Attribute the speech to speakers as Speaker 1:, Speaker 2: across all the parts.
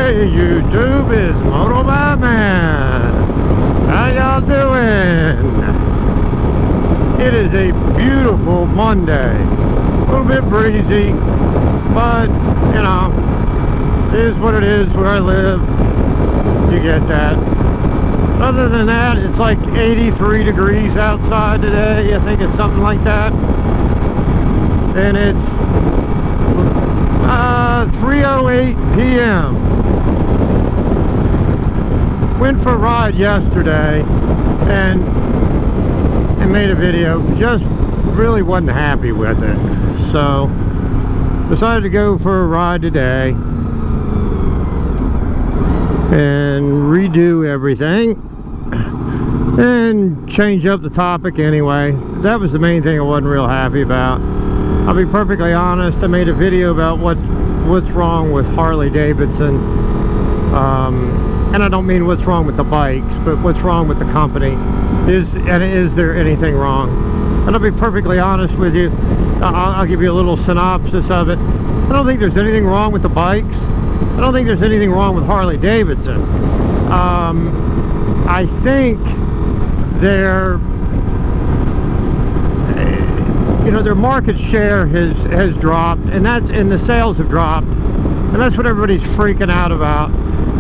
Speaker 1: Hey YouTube, it's motomattman. How y'all doing? It is a beautiful Monday. A little bit breezy, but you know, it is what it is where I live. You get that. Other than that, it's like 83 degrees outside today. I think it's something like that. And it's 3:08 p.m. Went for a ride yesterday and made a video. Just really wasn't happy with it. So decided to go for a ride today and redo everything and change up the topic anyway. That was the main thing I wasn't real happy about. I'll be perfectly honest, I made a video about what's wrong with Harley Davidson, and I don't mean what's wrong with the bikes, but what's wrong with the company. Is there anything wrong? And I'll be perfectly honest with you. I'll give you a little synopsis of it. I don't think there's anything wrong with the bikes. I don't think there's anything wrong with Harley Davidson. I think their market share has dropped, and the sales have dropped, and that's what everybody's freaking out about.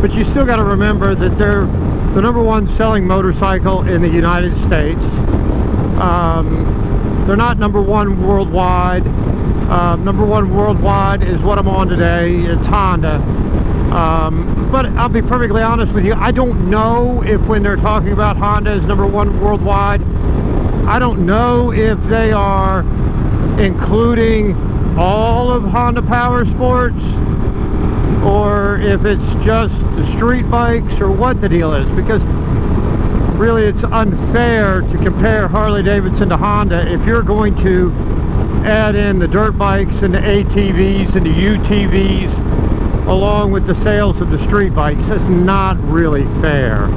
Speaker 1: But you still got to remember that they're the #1 selling motorcycle in the United States. They're not #1 worldwide. #1 worldwide is what I'm on today. It's Honda. But I'll be perfectly honest with you, I don't know if when they're talking about Honda as #1 worldwide, I don't know if they are including all of Honda Power Sports or if it's just the street bikes or what the deal is, because really it's unfair to compare Harley Davidson to Honda if you're going to add in the dirt bikes and the ATVs and the UTVs along with the sales of the street bikes. That's not really fair.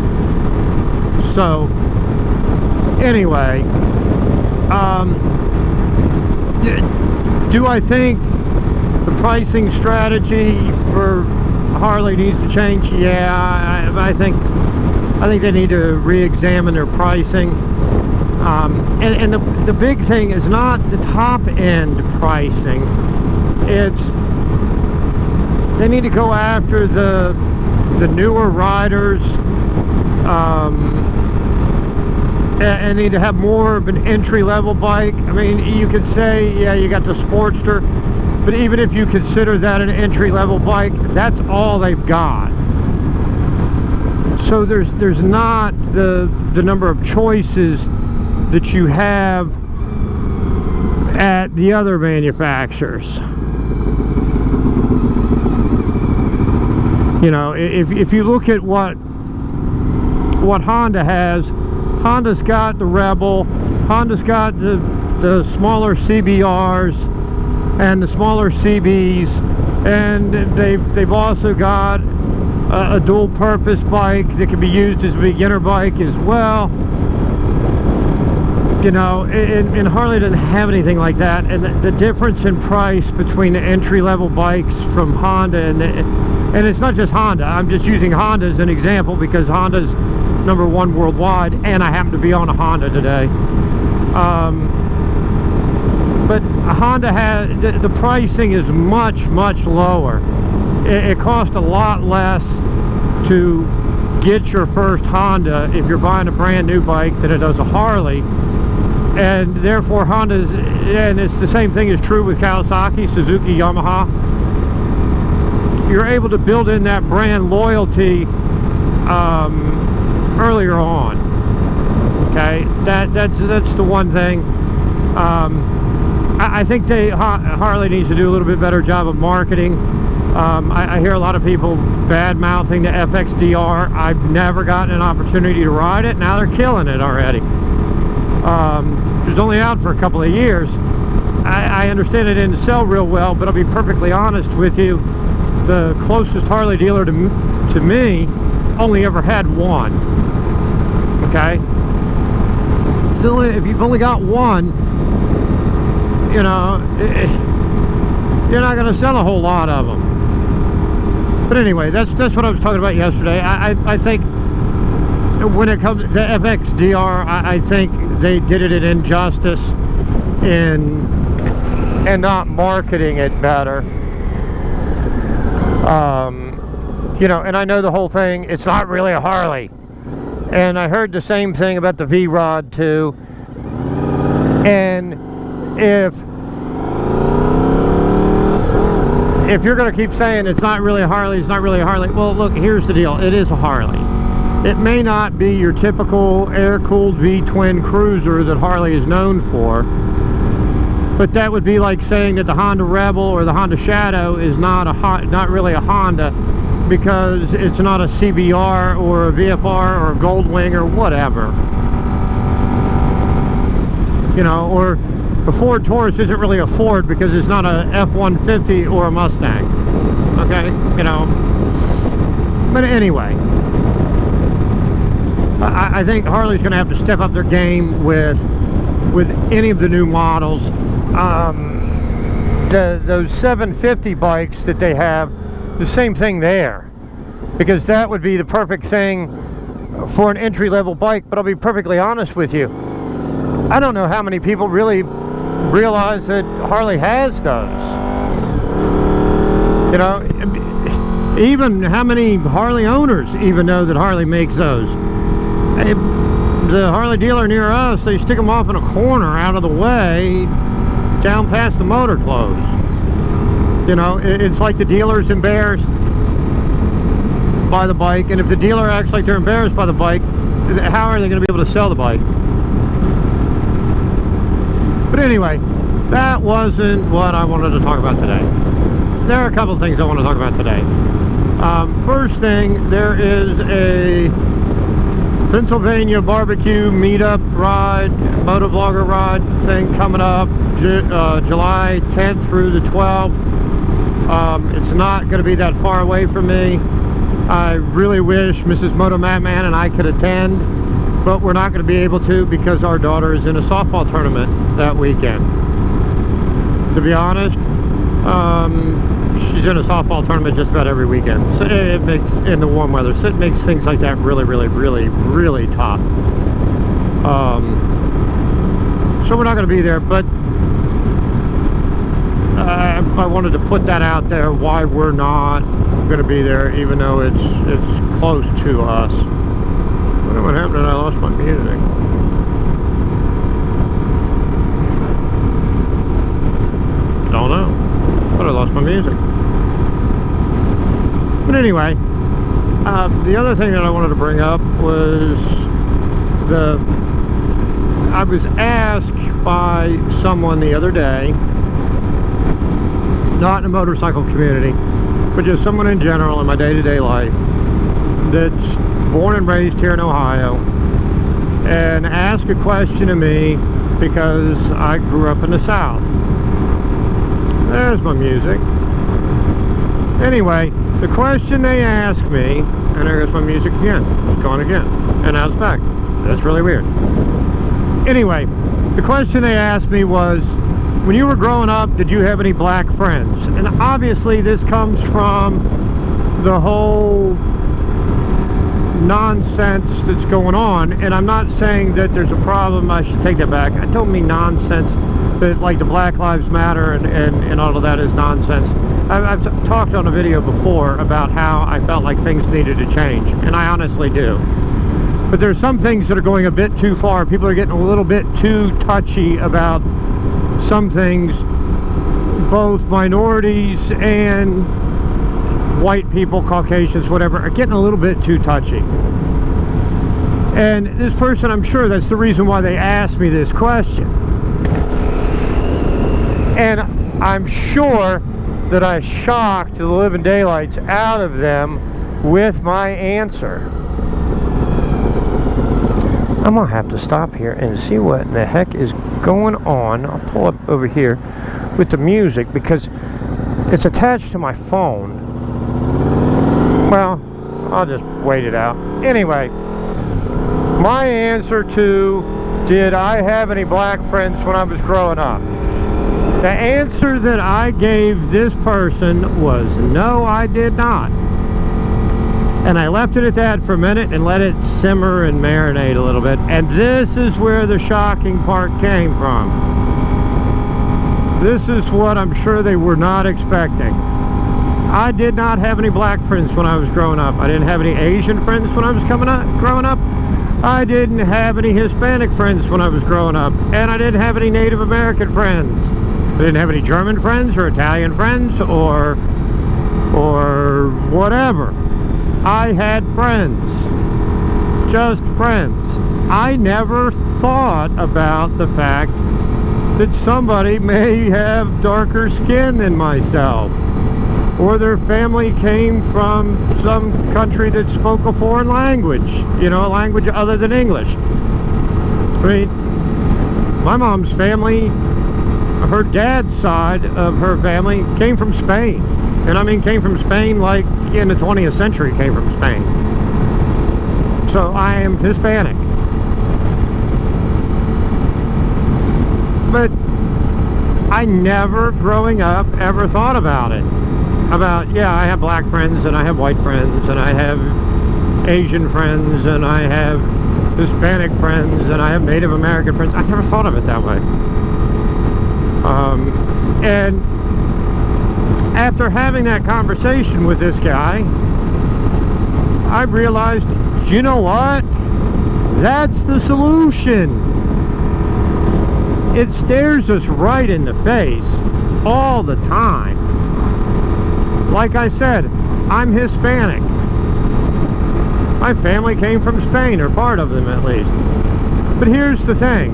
Speaker 1: So anyway, do I think the pricing strategy for Harley needs to change? Yeah, I think they need to re-examine their pricing. And the big thing is not the top end pricing. It's they need to go after the newer riders, and need to have more of an entry-level bike. I mean, you could say, yeah, you got the Sportster, but even if you consider that an entry-level bike, that's all they've got. So there's not the number of choices that you have at the other manufacturers. You know, if you look at what Honda has, Honda's got the Rebel, Honda's got the smaller CBRs and the smaller CBs, and they've also got a dual-purpose bike that can be used as a beginner bike as well. You know, and Harley doesn't have anything like that. And the difference in price between the entry-level bikes from Honda and it's not just Honda. I'm just using Honda as an example because Honda's #1 worldwide, and I happen to be on a Honda today. But Honda has the pricing is much lower. It costs a lot less to get your first Honda if you're buying a brand new bike than it does a Harley. And therefore Honda's, and it's the same thing is true with Kawasaki, Suzuki, Yamaha. You're able to build in that brand loyalty earlier on. Okay, that's the one thing. I think Harley needs to do a little bit better job of marketing. I hear a lot of people bad-mouthing the FXDR. I've never gotten an opportunity to ride it. Now they're killing it already. It was only out for a couple of years. I understand it didn't sell real well, but I'll be perfectly honest with you. The closest Harley dealer to me only ever had one. Okay? So if you've only got one, you know, you're not going to sell a whole lot of them. But anyway, that's what I was talking about yesterday. I think when it comes to FXDR, I think they did it an injustice in not marketing it better. You know, and I know the whole thing, it's not really a Harley. And I heard the same thing about the V-Rod too. And if you're going to keep saying it's not really a Harley, it's not really a Harley, well, look, here's the deal. It is a Harley. It may not be your typical air-cooled V-twin cruiser that Harley is known for, but that would be like saying that the Honda Rebel or the Honda Shadow is not really a Honda because it's not a CBR or a VFR or a Goldwing or whatever. You know, or the Ford Taurus isn't really a Ford because it's not a F-150 or a Mustang. Okay, you know. But anyway, I think Harley's going to have to step up their game with any of the new models. Those 750 bikes that they have, the same thing there, because that would be the perfect thing for an entry-level bike. But I'll be perfectly honest with you, I don't know how many people really realize that Harley has those. You know, even how many Harley owners even know that Harley makes those. The Harley dealer near us, they stick them off in a corner out of the way down past the motor clothes. You know, it's like the dealer's embarrassed by the bike, and if the dealer acts like they're embarrassed by the bike, how are they going to be able to sell the bike? But anyway, that wasn't what I wanted to talk about today. There are a couple of things I want to talk about today. First thing, there is a Pennsylvania barbecue meetup ride, motovlogger ride thing coming up July 10th through the 12th. It's not going to be that far away from me. I really wish Mrs. Motomattman and I could attend, but we're not going to be able to because our daughter is in a softball tournament that weekend. To be honest, she's in a softball tournament just about every weekend. So it makes, in the warm weather, so it makes things like that really, really, really, really tough. So we're not going to be there, but I wanted to put that out there, why we're not going to be there, even though it's close to us. I don't know what happened, I lost my music. Don't know. But I lost my music. But anyway, the other thing that I wanted to bring up was I was asked by someone the other day, not in the motorcycle community, but just someone in general in my day-to-day life that's born and raised here in Ohio, and ask a question to me because I grew up in the South. There's my music. Anyway, the question they asked me, and there goes my music again. It's gone again. And now it's back. That's really weird. Anyway, the question they asked me was, when you were growing up, did you have any black friends? And obviously this comes from the whole nonsense that's going on, and I'm not saying that there's a problem. I should take that back. I don't mean nonsense, that like the Black Lives Matter and all of that is nonsense. I've talked on a video before about how I felt like things needed to change, and I honestly do. But there's some things that are going a bit too far. People are getting a little bit too touchy about some things. Both minorities and white people, Caucasians, whatever, are getting a little bit too touchy. And this person, I'm sure that's the reason why they asked me this question. And I'm sure that I shocked the living daylights out of them with my answer. I'm gonna have to stop here and see what the heck is going on. I'll pull up over here with the music because it's attached to my phone. Well, I'll just wait it out. Anyway, my answer to did I have any black friends when I was growing up? The answer that I gave this person was no, I did not. And I left it at that for a minute and let it simmer and marinate a little bit. And this is where the shocking part came from. This is what I'm sure they were not expecting. I did not have any black friends when I was growing up. I didn't have any Asian friends when I was growing up. I didn't have any Hispanic friends when I was growing up. And I didn't have any Native American friends. I didn't have any German friends or Italian friends or whatever. I had friends. Just friends. I never thought about the fact that somebody may have darker skin than myself, or their family came from some country that spoke a foreign language, you know, a language other than English. I mean, my mom's family, her dad's side of her family came from Spain. And I mean came from Spain like in the 20th century came from Spain. So I am Hispanic. But I never, growing up, ever thought about it. About, yeah, I have black friends, and I have white friends, and I have Asian friends, and I have Hispanic friends, and I have Native American friends. I never thought of it that way. And after having that conversation with this guy, I realized, you know what? That's the solution. It stares us right in the face all the time. Like I said, I'm Hispanic. My family came from Spain, or part of them at least. But here's the thing.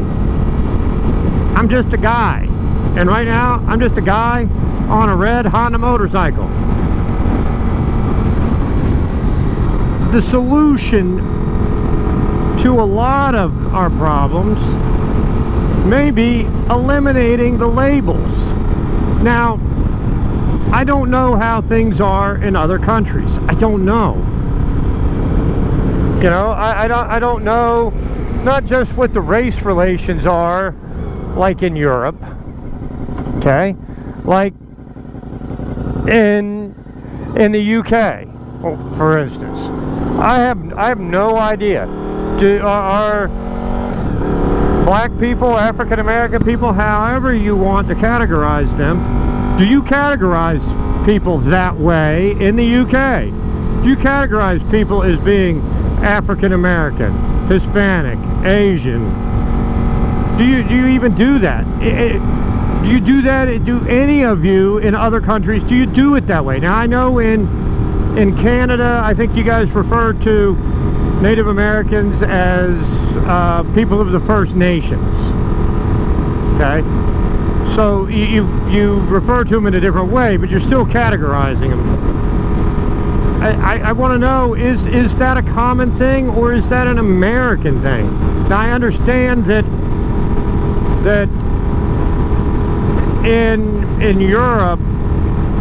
Speaker 1: I'm just a guy. And right now, I'm just a guy on a red Honda motorcycle. The solution to a lot of our problems may be eliminating the labels. Now, I don't know how things are in other countries. I don't know. You know, I don't know not just what the race relations are like in Europe, okay, like in the UK, for instance. I have no idea. Are black people, African American people, however you want to categorize them, do you categorize people that way in the UK? Do you categorize people as being African American, Hispanic, Asian? Do you even do that? Do you do that? Do any of you in other countries, do you do it that way? Now, I know in Canada, I think you guys refer to Native Americans as people of the First Nations. Okay? So you refer to them in a different way, but you're still categorizing them. I want to know, is that a common thing, or is that an American thing? Now, I understand that in Europe,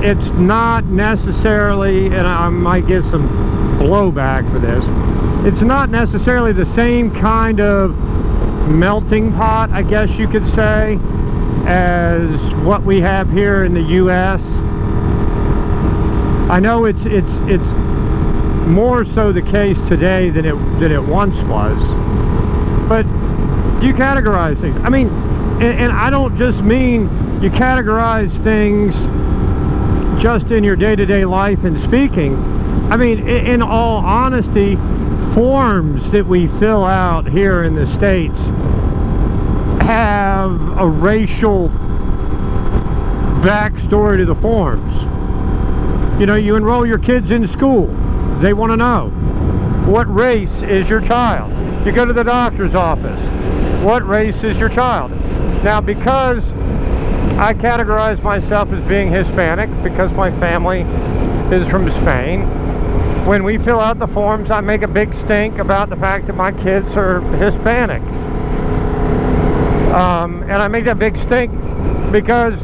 Speaker 1: it's not necessarily, and I might get some blowback for this, it's not necessarily the same kind of melting pot, I guess you could say, as what we have here in the U.S. I know it's more so the case today than it once was. But do you categorize things? I mean, and I don't just mean you categorize things just in your day-to-day life and speaking. I mean, in all honesty, forms that we fill out here in the States have a racial backstory to the forms. You know, you enroll your kids in school. They want to know, what race is your child? You go to the doctor's office. What race is your child? Now, because I categorize myself as being Hispanic, because my family is from Spain, when we fill out the forms, I make a big stink about the fact that my kids are Hispanic. And I make that big stink because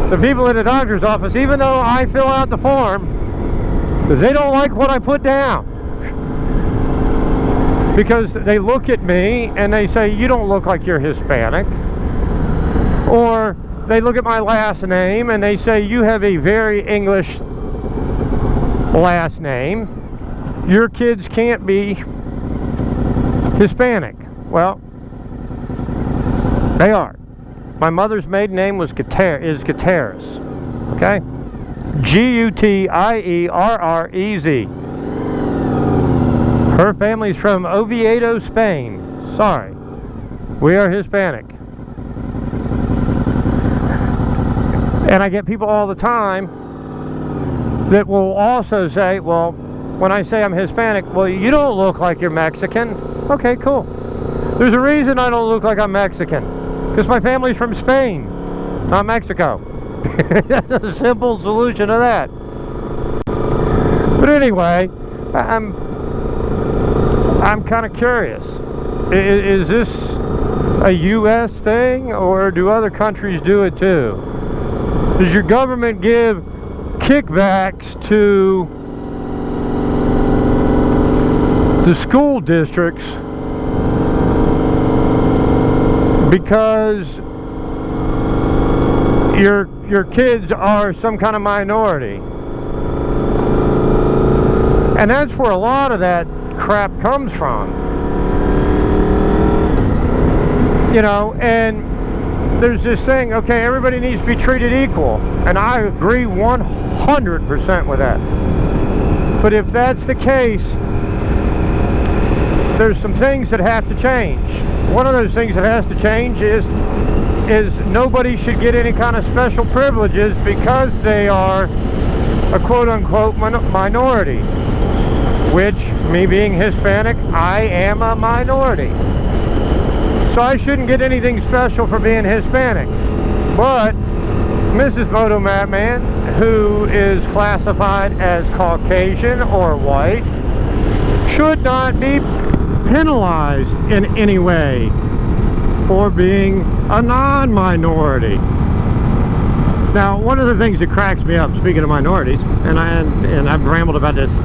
Speaker 1: the people at the doctor's office, even though I fill out the form, they don't like what I put down. Because they look at me and they say, you don't look like you're Hispanic. Or they look at my last name and they say, you have a very English last name. your kids can't be Hispanic. Well, they are. My mother's maiden name is Gutierrez. Okay? Gutierrez. Her family's from Oviedo, Spain. Sorry. We are Hispanic. And I get people all the time that will also say, well, when I say I'm Hispanic, well, you don't look like you're Mexican. Okay, cool. There's a reason I don't look like I'm Mexican. Because my family's from Spain, not Mexico. That's a simple solution to that. But anyway, I'm kind of curious. Is this a U.S. thing, or do other countries do it too? Does your government give kickbacks to the school districts because your kids are some kind of minority? And that's where a lot of that crap comes from. You know, and there's this thing, okay, everybody needs to be treated equal. And I agree 100% with that. But if that's the case, there's some things that have to change. One of those things that has to change is nobody should get any kind of special privileges because they are a quote-unquote minority. Which, me being Hispanic, I am a minority. So I shouldn't get anything special for being Hispanic. But Mrs. motomattman, who is classified as Caucasian or white, should not be penalized in any way for being a non-minority. Now, one of the things that cracks me up, speaking of minorities, and I've rambled about this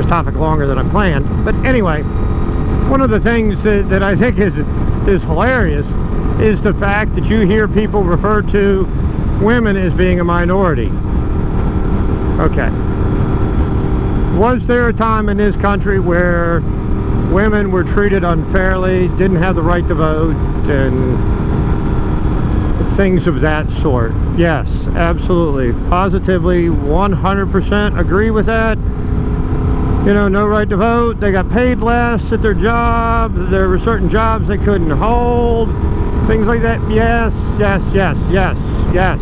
Speaker 1: topic longer than I planned, but anyway, one of the things that I think is hilarious is the fact that you hear people refer to women as being a minority. Okay. Was there a time in this country where women were treated unfairly, didn't have the right to vote, and things of that sort? Yes, absolutely. Positively, 100% agree with that. You know, no right to vote, they got paid less at their job, there were certain jobs they couldn't hold, things like that. Yes, yes, yes, yes, yes,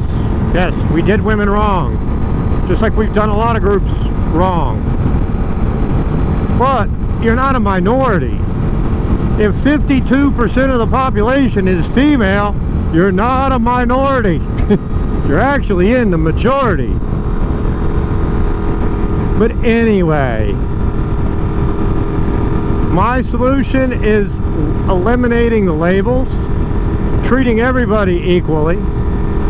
Speaker 1: yes, we did women wrong, just like we've done a lot of groups wrong. But you're not a minority. If 52% of the population is female, you're not a minority. You're actually in the majority. But anyway, my solution is eliminating the labels, treating everybody equally.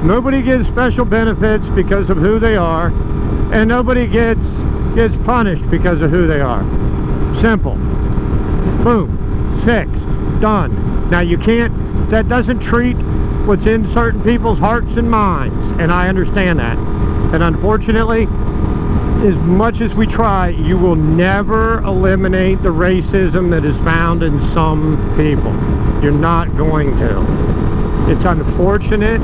Speaker 1: Nobody gets special benefits because of who they are, and nobody gets punished because of who they are. Simple. Boom. Fixed. Done. Now you can't, that doesn't treat what's in certain people's hearts and minds, and I understand that. And unfortunately, as much as we try, you will never eliminate the racism that is found in some people. You're not going to. It's unfortunate,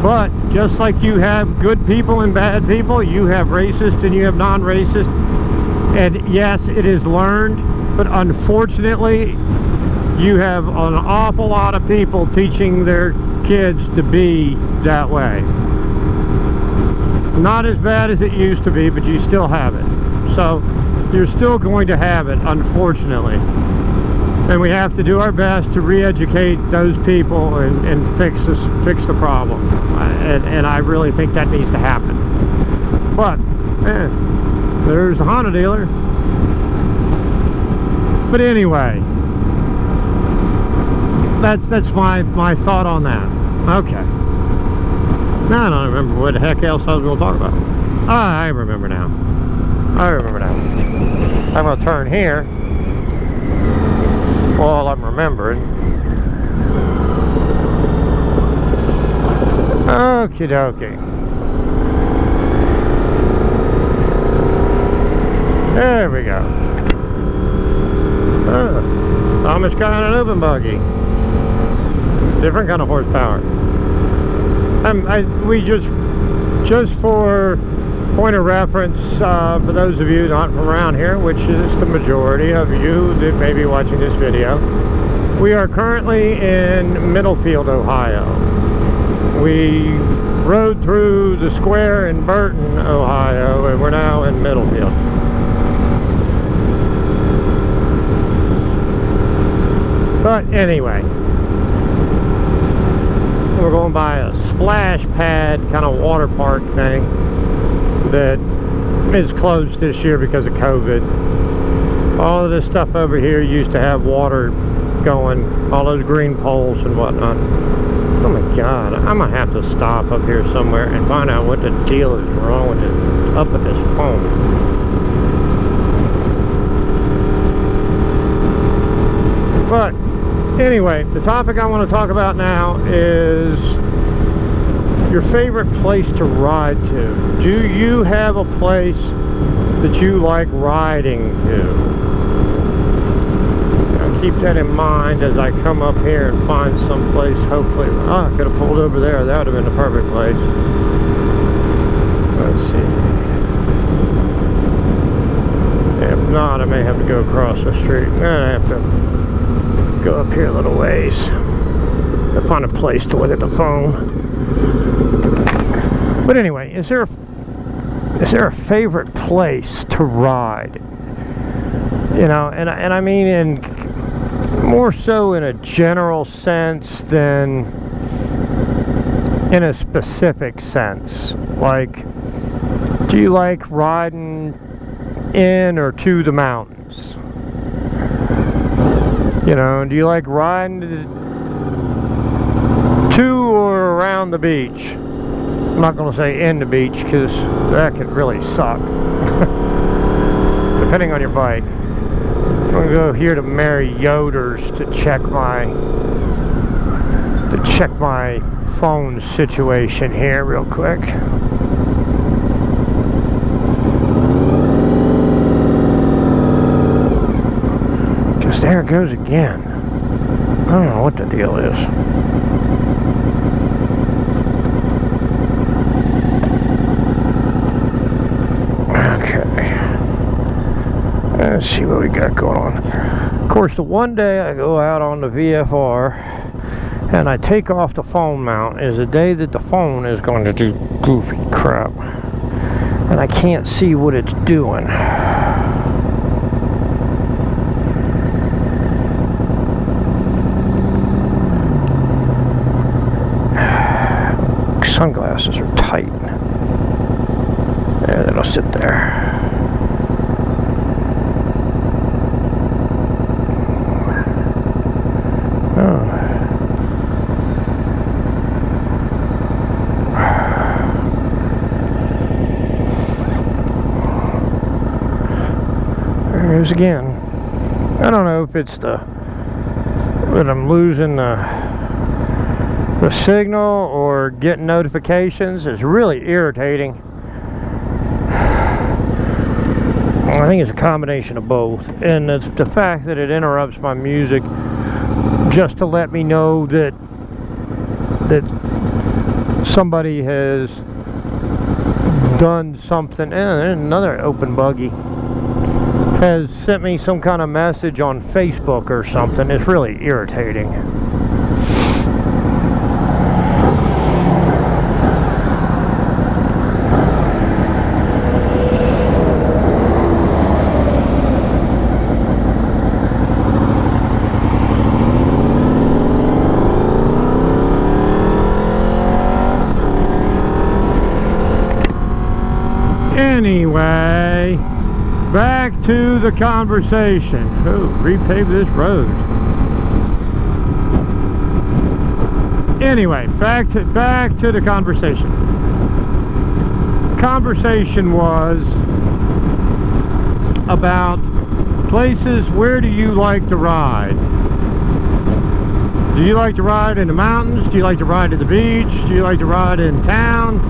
Speaker 1: but just like you have good people and bad people, you have racist and you have non-racist. And yes, it is learned, but unfortunately, you have an awful lot of people teaching their kids to be that way. Not as bad as it used to be, but you still have it. So you're still going to have it, unfortunately. And we have to do our best to re-educate those people and fix the problem. And I really think that needs to happen. But there's the Honda dealer. But anyway, that's my thought on that. Okay. Now I don't remember what the heck else I was going to talk about. I remember now. I remember now. I'm going to turn here while I'm remembering. Okie dokie. There we go. Amish guy on an open buggy. Different kind of horsepower. We just for point of reference, for those of you not from around here, which is the majority of you that may be watching this video, we are currently in Middlefield, Ohio. We rode through the square in Burton, Ohio, and we're now in Middlefield. But anyway, we're going by a splash pad kind of water park thing that is closed this year because of COVID. All of this stuff over here used to have water going, all those green poles and whatnot. Oh my God, I'm gonna have to stop up here somewhere and find out what the deal is wrong with it, up with this phone. But anyway, the topic I want to talk about now is your favorite place to ride to. Do you have a place that you like riding to? Keep that in mind as I come up here and find some place. Hopefully, I could have pulled over there. That would have been the perfect place. Let's see. If not, I may have to go across the street. I have to go up here a little ways to find a place to look at the phone. But anyway, is there a favorite place to ride? You know, and I mean in more so in a general sense than in a specific sense. Like, do you like riding in or to the mountains? You know, do you like riding to or around the beach? I'm not going to say in the beach because that could really suck. Depending on your bike. I'm going to go here to Mary Yoder's to check my phone situation here real quick. Just there it goes again. I don't know what the deal is. Let's see what we got going on. Of course, the one day I go out on the VFR and I take off the phone mount is the day that the phone is going to do goofy crap. And I can't see what it's doing. Sunglasses are tight. And it'll sit there. Again, I don't know if it's that I'm losing the signal or getting notifications. It's really irritating. I think it's a combination of both, and it's the fact that it interrupts my music just to let me know that somebody has done something. And another open buggy has sent me some kind of message on Facebook or something. It's really irritating. Anyway, back to the conversation. Oh, repave this road. Anyway, back to the conversation. The conversation was about places. Where do you like to ride? Do you like to ride in the mountains? Do you like to ride at the beach? Do you like to ride in town?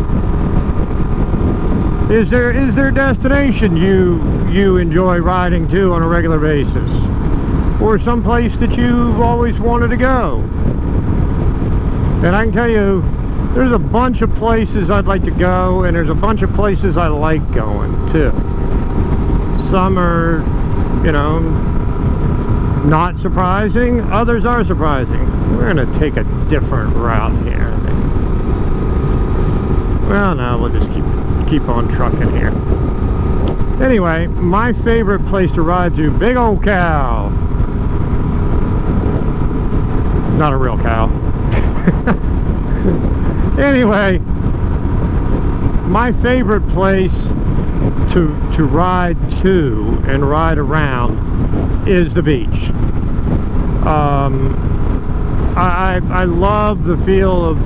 Speaker 1: Is there a destination you you enjoy riding to on a regular basis, or someplace that you've always wanted to go. And I can tell you, there's a bunch of places I'd like to go, and there's a bunch of places I like going too. Some are, you know, not surprising, others are surprising. We're gonna take a different route here, I think. Well, no, we'll just keep on trucking here. Anyway, my favorite place to ride to, big old cow. Not a real cow. Anyway, my favorite place to ride to and ride around is the beach. I love the feel of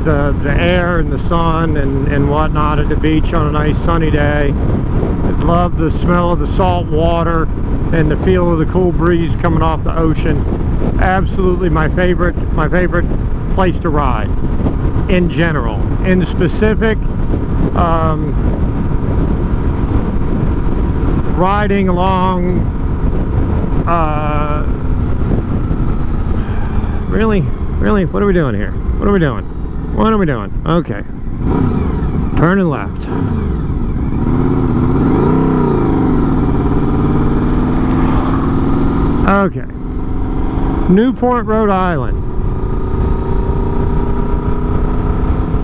Speaker 1: the air and the sun and whatnot at the beach on a nice sunny day. I love the smell of the salt water and the feel of the cool breeze coming off the ocean. Absolutely my favorite place to ride in general. In specific, riding along, really, what are we doing here? What are we doing? Okay, turning left. Okay, Newport, Rhode Island,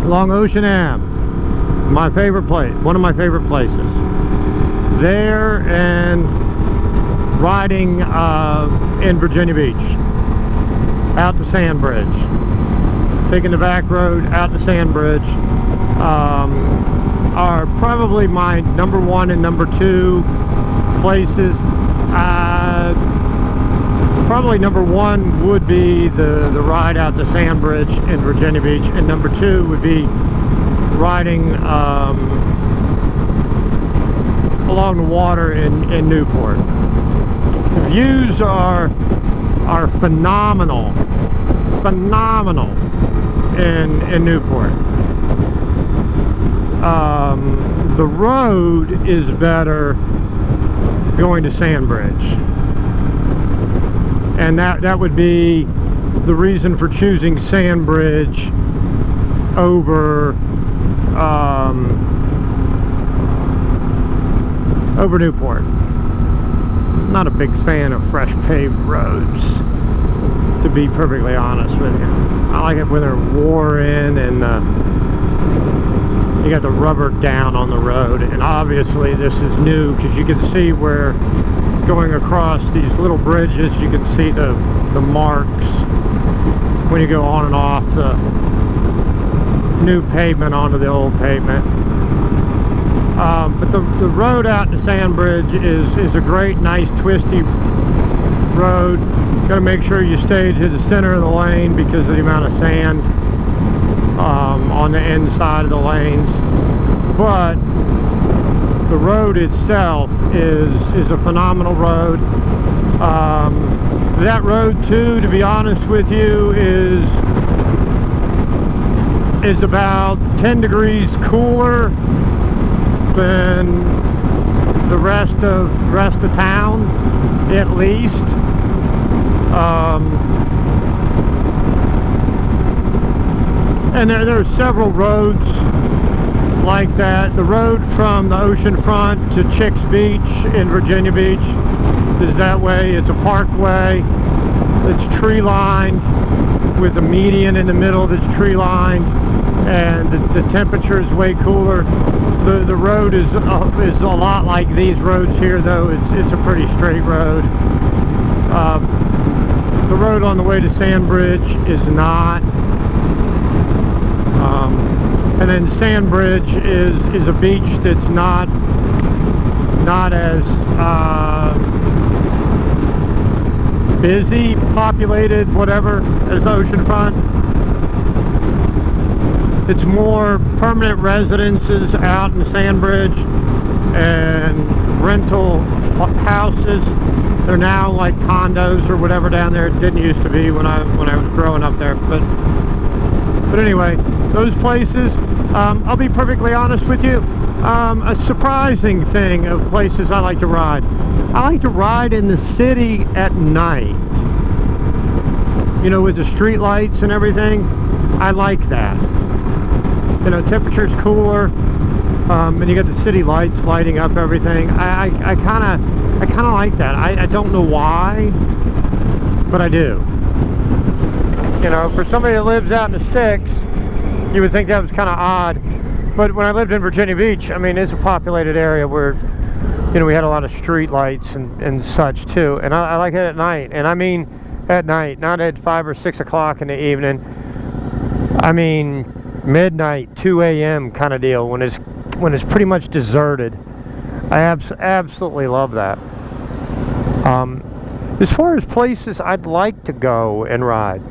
Speaker 1: along Ocean Ave. My favorite place, one of my favorite places there, and riding in Virginia Beach, out to Sandbridge, taking the back road out to Sandbridge, are probably my number one and number two places. Probably number one would be the ride out to Sandbridge in Virginia Beach, and number two would be riding along the water in Newport. The views are phenomenal in Newport. The road is better going to Sandbridge, and that would be the reason for choosing Sandbridge over Newport. I'm not a big fan of fresh paved roads, to be perfectly honest with you. I like it when they're wore in and you got the rubber down on the road. And obviously this is new, because you can see where going across these little bridges, you can see the marks when you go on and off the new pavement onto the old pavement. But the road out to Sandbridge is a great, nice, twisty road. Got to make sure you stay to the center of the lane because of the amount of sand on the inside of the lanes. But the road itself is a phenomenal road. That road too, to be honest with you, is about 10 degrees cooler than the rest of town, at least. And there are several roads like that. The road from the ocean front to Chicks Beach in Virginia Beach is that way. It's a parkway. It's tree lined with a median in the middle that's tree lined, and the temperature is way cooler. The road is a lot like these roads here, though. It's a pretty straight road. The road on the way to Sandbridge is not. And then Sandbridge is a beach that's not as busy, populated, whatever, as the oceanfront. It's more permanent residences out in Sandbridge and rental houses. They're now like condos or whatever down there. It didn't used to be when I was growing up there, but anyway, those places, I'll be perfectly honest with you. A surprising thing of places I like to ride. I like to ride in the city at night. You know, with the street lights and everything. I like that. You know, temperature's cooler, and you got the city lights lighting up everything. I kind of like that. I don't know why, but I do. You know, for somebody that lives out in the sticks, you would think that was kind of odd. But when I lived in Virginia Beach, I mean, it's a populated area where, you know, we had a lot of street lights and such too. And I like it at night. And I mean at night, not at 5 or 6 o'clock in the evening. I mean midnight, 2 a.m. kind of deal, when it's pretty much deserted. I absolutely love that. As far as places I'd like to go and ride,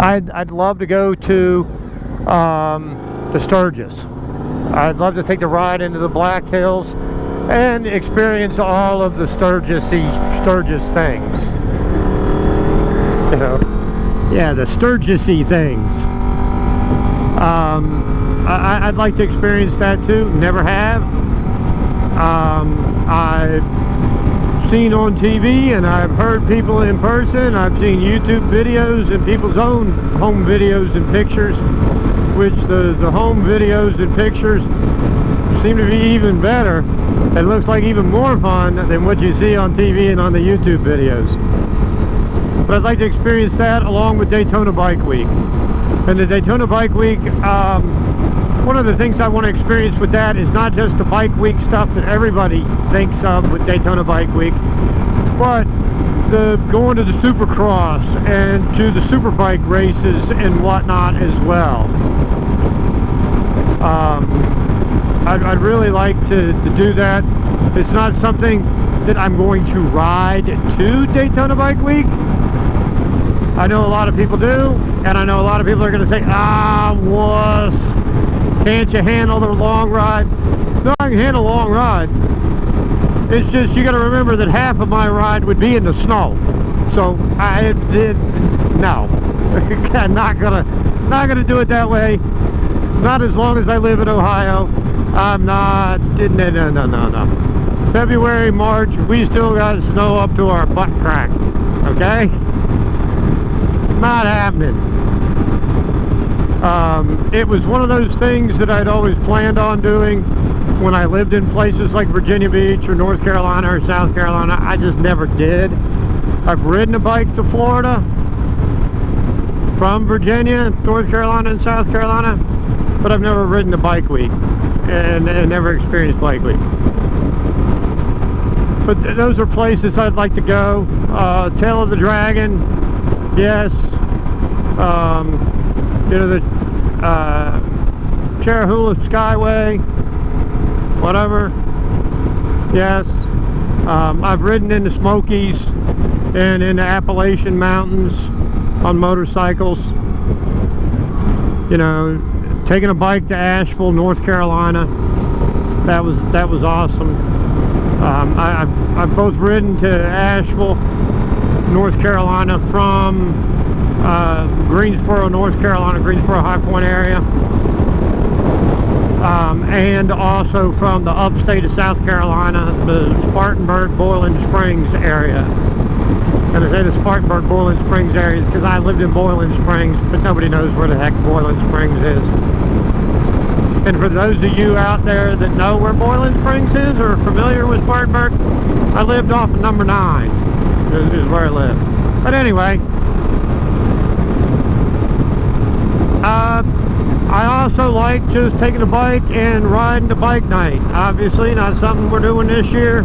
Speaker 1: I'd love to go to the Sturgis. I'd love to take the ride into the Black Hills and experience all of the Sturgis things. You know, yeah, the Sturgis-y things. I'd like to experience that too. Never have. I've seen on TV and I've heard people in person. I've seen YouTube videos and people's own home videos and pictures, which the home videos and pictures seem to be even better. It looks like even more fun than what you see on TV and on the YouTube videos. But I'd like to experience that along with Daytona Bike Week. And the Daytona Bike Week, one of the things I want to experience with that is not just the bike week stuff that everybody thinks of with Daytona Bike Week, but the going to the Supercross and to the Superbike races and whatnot as well. I'd really like to do that. It's not something that I'm going to ride to Daytona Bike Week. I know a lot of people do, and I know a lot of people are going to say, ah, wuss, can't you handle the long ride? No, I can handle a long ride. It's just, you got to remember that half of my ride would be in the snow. So I did, no, not gonna do it that way. Not as long as I live in Ohio. I'm not, no. February, March, we still got snow up to our butt crack, okay? Not happening. It was one of those things that I'd always planned on doing when I lived in places like Virginia Beach or North Carolina or South Carolina. I just never did. I've ridden a bike to Florida from Virginia, North Carolina, and South Carolina, but I've never ridden a bike week and never experienced bike week. But those are places I'd like to go. Tail of the Dragon, yes. You know, the Cherahula Skyway, whatever, yes. I've ridden in the Smokies and in the Appalachian Mountains on motorcycles. You know, taking a bike to Asheville, North Carolina, that was awesome. I've both ridden to Asheville, North Carolina from Greensboro, North Carolina, Greensboro High Point area, and also from the upstate of South Carolina, the Spartanburg, Boiling Springs area. And I say the Spartanburg, Boiling Springs area because I lived in Boiling Springs, but nobody knows where the heck Boiling Springs is. And for those of you out there that know where Boiling Springs is or are familiar with Spartanburg, I lived off of number 9 is where I lived. But anyway, I also like just taking a bike and riding to bike night. Obviously not something we're doing this year,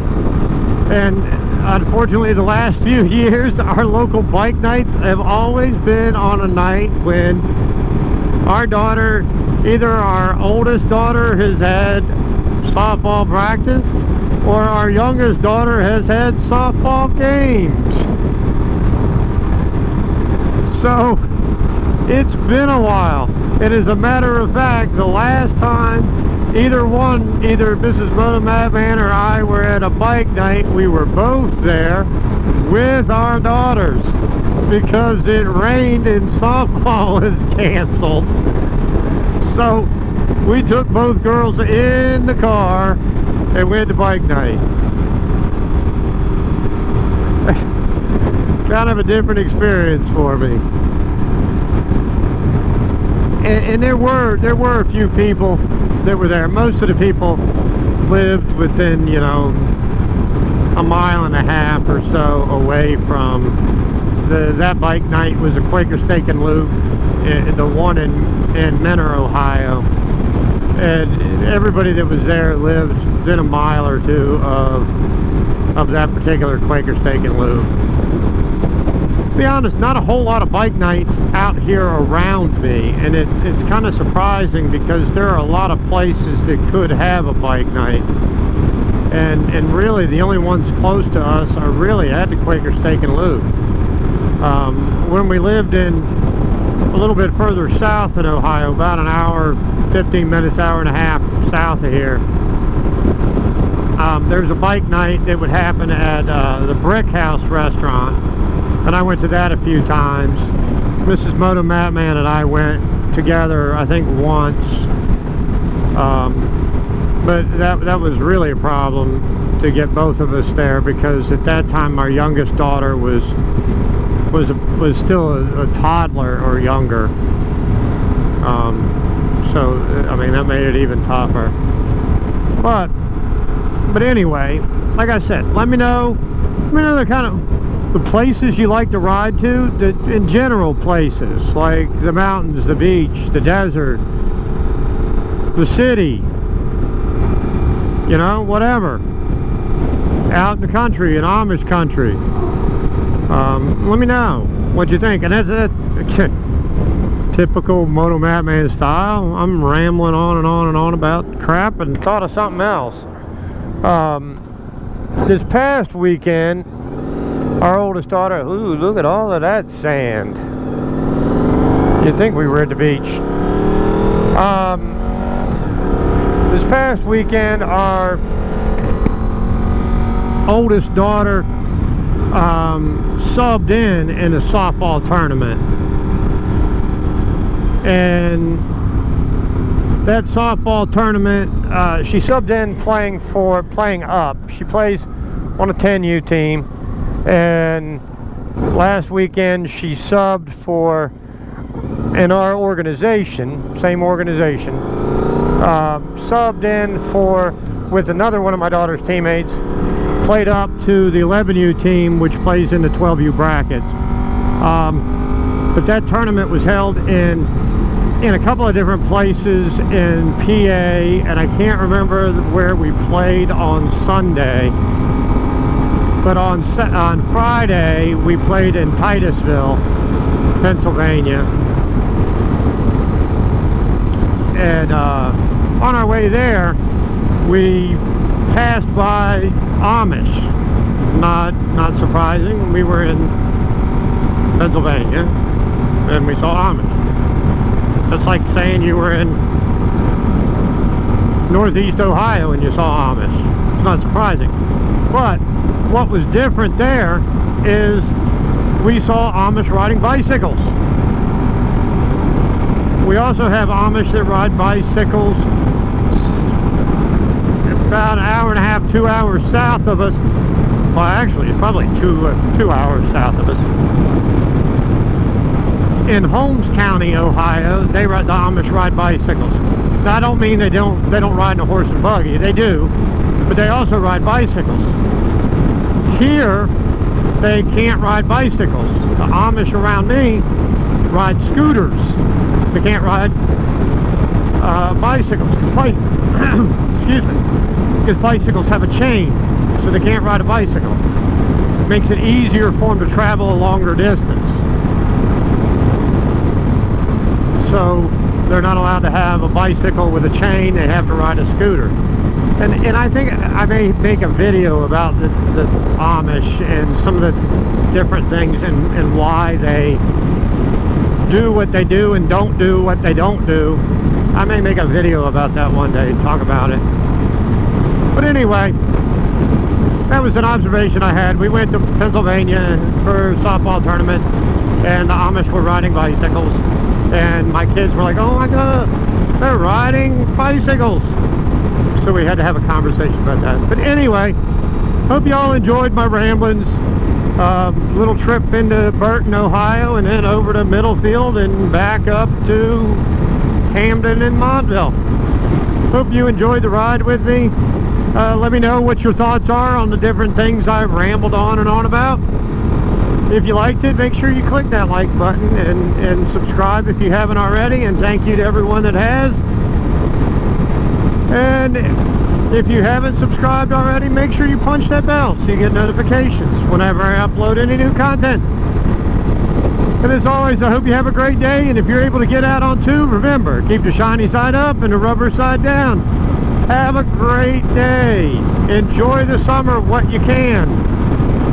Speaker 1: and unfortunately the last few years our local bike nights have always been on a night when our daughter, either our oldest daughter has had softball practice or our youngest daughter has had softball games. So it's been a while. And as a matter of fact, the last time either Mrs. Motomattman or I were at a bike night, we were both there with our daughters because it rained and softball was canceled. So we took both girls in the car and went to bike night. It's kind of a different experience for me. And there were a few people that were there. Most of the people lived within, you know, a mile and a half or so away from that bike night. Was a Quaker Steak and Lube, the one in Menor, Ohio. And everybody that was there lived within a mile or two of that particular Quaker Steak and Lube. To be honest, not a whole lot of bike nights out here around me, and it's kind of surprising because there are a lot of places that could have a bike night, and really the only ones close to us are really at the Quaker Steak and Lube. When we lived in a little bit further south in Ohio, about an hour, 15 minutes, hour and a half south of here, there's a bike night that would happen at the Brick House restaurant. And I went to that a few times. Mrs. motomattman and I went together, I think, once. But that was really a problem to get both of us there, because at that time our youngest daughter was still a toddler or younger. So I mean, that made it even tougher. But anyway, like I said, let me know the kind of the places you like to ride to, in general places, like the mountains, the beach, the desert, the city, you know, whatever. Out in the country, in Amish country. Let me know what you think. And that's it. Typical motomattman style. I'm rambling on and on and on about crap and thought of something else. This past weekend, our oldest daughter, ooh, look at all of that sand. You'd think we were at the beach. This past weekend, our oldest daughter subbed in a softball tournament. And that softball tournament, she subbed in playing up. She plays on a 10U team. And last weekend she subbed in our organization, same organization, subbed in with another one of my daughter's teammates, played up to the 11U team, which plays in the 12U brackets. But that tournament was held in a couple of different places in PA, and I can't remember where we played on Sunday. But on Friday, we played in Titusville, Pennsylvania. And on our way there, we passed by Amish. Not surprising. We were in Pennsylvania, and we saw Amish. That's like saying you were in Northeast Ohio and you saw Amish. It's not surprising. But what was different there is we saw Amish riding bicycles. We also have Amish that ride bicycles about an hour and a half, 2 hours south of us. Well, actually, it's probably two hours south of us. In Holmes County, Ohio, the Amish ride bicycles. Now, I don't mean they don't ride in a horse and buggy. They do, but they also ride bicycles. Here, they can't ride bicycles. The Amish around me ride scooters. They can't ride bicycles. Excuse me. Because bicycles have a chain, so they can't ride a bicycle. It makes it easier for them to travel a longer distance. So they're not allowed to have a bicycle with a chain. They have to ride a scooter. And I think I may make a video about the Amish and some of the different things and why they do what they do and don't do what they don't do. I may make a video about that one day, talk about it. But anyway, that was an observation I had. We went to Pennsylvania for a softball tournament, and the Amish were riding bicycles. And my kids were like, oh my God, They're riding bicycles. So we had to have a conversation about that. But anyway, hope you all enjoyed my ramblings. Little trip into Burton, Ohio, and then over to Middlefield and back up to Hamden and Montville. Hope you enjoyed the ride with me. Let me know what your thoughts are on the different things I've rambled on and on about. If you liked it, make sure you click that like button and subscribe if you haven't already. And thank you to everyone that has. And if you haven't subscribed already, make sure you punch that bell so you get notifications whenever I upload any new content. And as always, I hope you have a great day. And if you're able to get out on tube, remember, keep the shiny side up and the rubber side down. Have a great day. Enjoy the summer what you can.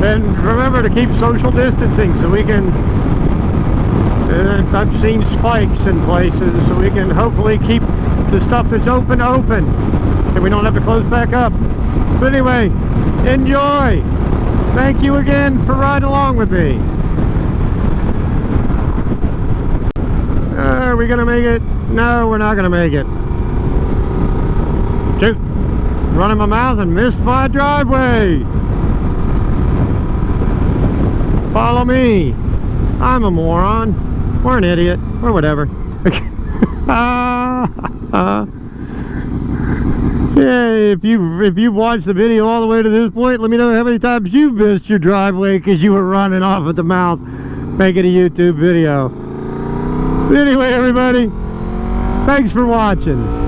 Speaker 1: And remember to keep social distancing so we can, I've seen spikes in places, so we can hopefully keep the stuff that's open, and we don't have to close back up. But anyway, enjoy. Thank you again for riding along with me. Are we gonna make it? No, we're not gonna make it. Shoot. Running my mouth and missed my driveway. Follow me. I'm a moron. Or an idiot. Or whatever. Yeah, if you've watched the video all the way to this point, let me know how many times you've missed your driveway because you were running off at the mouth making a YouTube video. But anyway, everybody, thanks for watching.